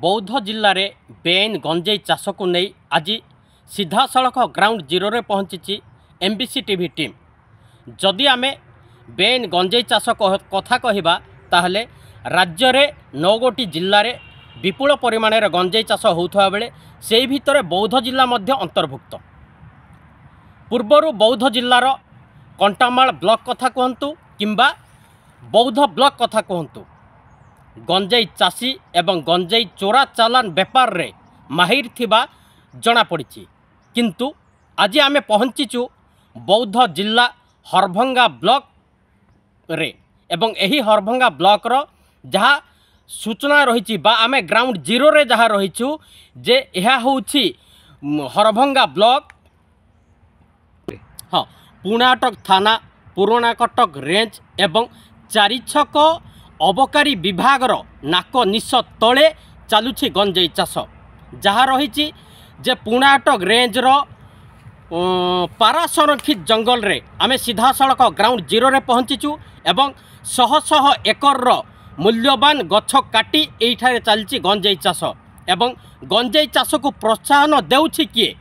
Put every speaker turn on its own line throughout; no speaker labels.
बौद्ध जिले में बेआईन गंजेई चाष को नहीं आज सीधा सड़क ग्राउंड जीरो रे पहुंची एमबीसी टीवी टीम। जदि आम बेआईन गंजेई चाष कथा कहवा ताहले राज्य में 9 गोटी जिले में विपुल परिमाण गंजेई चाष होता बेले से भितर बौद्ध जिला मध्य अंतर्भुक्त। पूर्वर बौद्ध जिलार कंटामाल ब्लॉक कथा कहतु किंबा बौद्ध ब्लॉक कथा कहतु गंजेई चाषी एवं गंजेई चोरा चालान बेपार रे माहिर थिबा जना पड़ी। किंतु आज आमे पहुंचीचु बौद्ध जिला हरभंगा ब्लॉक रे एवं एही हरभंगा ब्लॉक रो जहाँ सूचना रही बा आमे ग्राउंड जीरो रे जहाँ रहीचु जे यह होउछि हरभंगा ब्लॉक हाँ पुणाटक थाना पुराणा कटक रेंज एवं चारिछक अबकारी विभागर नाक निश तले चलुछि गंजेई चाष जहाँ रही जे पुणाटक रेंज रो पारा संरक्षित जंगल रे आमे सीधा सड़क ग्राउंड जीरो रे पहुंचीचु एवं शह शह एकर मूल्यवान गछ काटी एठारे चलछि गंजेई चाष एवं गंजेई चाष को प्रोत्साहन देउछि किए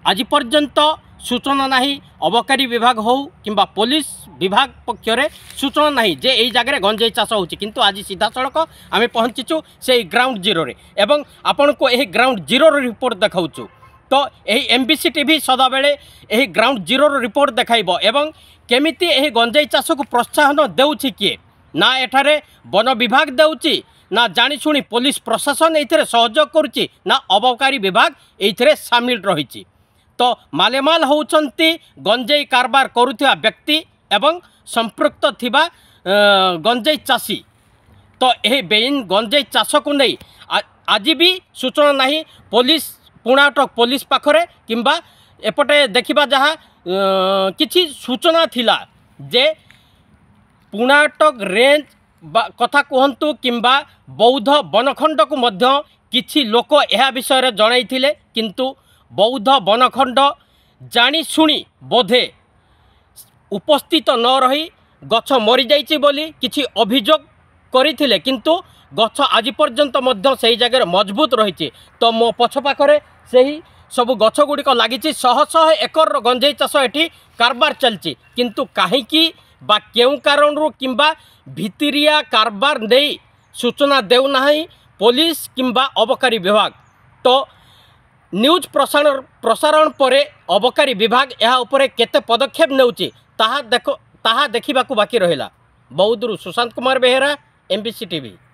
आज पर्यंत सूचना नहीं। अबकारी विभाग हो किंबा पुलिस विभाग पक्षरे सूचना नहीं जे यही जगह गंजेई चाष होछि। किंतु आज सीधा सड़क आमे पहुंचीचु से ग्राउंड जीरो रे एवं आपण को यही ग्राउंड जीरो रो रिपोर्ट देखाउछु। तो यही एमबीसी टीवी सदा बेले यही ग्राउंड जीरो रो रिपोर्ट देखाइबो एवं केमिति यही गंजेई चाष को प्रोत्साहन देउछि किए ना एठारे वन विभाग देउछि ना जानी शुणी पुलिस प्रशासन एथिरे सहयोग करुछि ना अबकारी विभाग एथिरे शामिल रहिछि। तो मालेमाल होउछन्ति गंजेई कारबार करुथिबा व्यक्ति एवं संपृक्त थिबा गंजेई चाषी। तो यही बेआईन गंजेई चाष को नहीं आज भी सूचना नहीं पुलिस पुणाटक पुलिस पाखरे किंबा एपटे देखिबा जहाँ किछि सूचना थिला जे पुणाटक रेंज कथा कहतु किंबा बौद्ध बनखंड को मध्य किछि लोक यह विषय रे जणाइथिले। किंतु बौद्ध बनखंड जानी शुणी बोधे उपस्थित न रही गछ मरी जाइछि बोली किछि अभियोग करिथिले। किंतु गछ आज पर्यंत मध्य सही जगह मजबूत रही। तो मो पछ पाखरे सही सब गछ गुड़िक लगी शह शह एकर गंजेई चाष एठी कारबार चलछि। किंतु काहीकि बा केउ कारणरू किंबा भितरिया कारबार नहीं सूचना देउना पुलिस किंबा अबकारी विभाग। तो न्यूज प्रसारण परे अबकारी विभाग यह उपरे केते पदक्षेप नेउछि ताहा देखिबाकू बाकी रहिला। बौद्धरू सुशांत कुमार बेहेरा एमबीसी टीवी।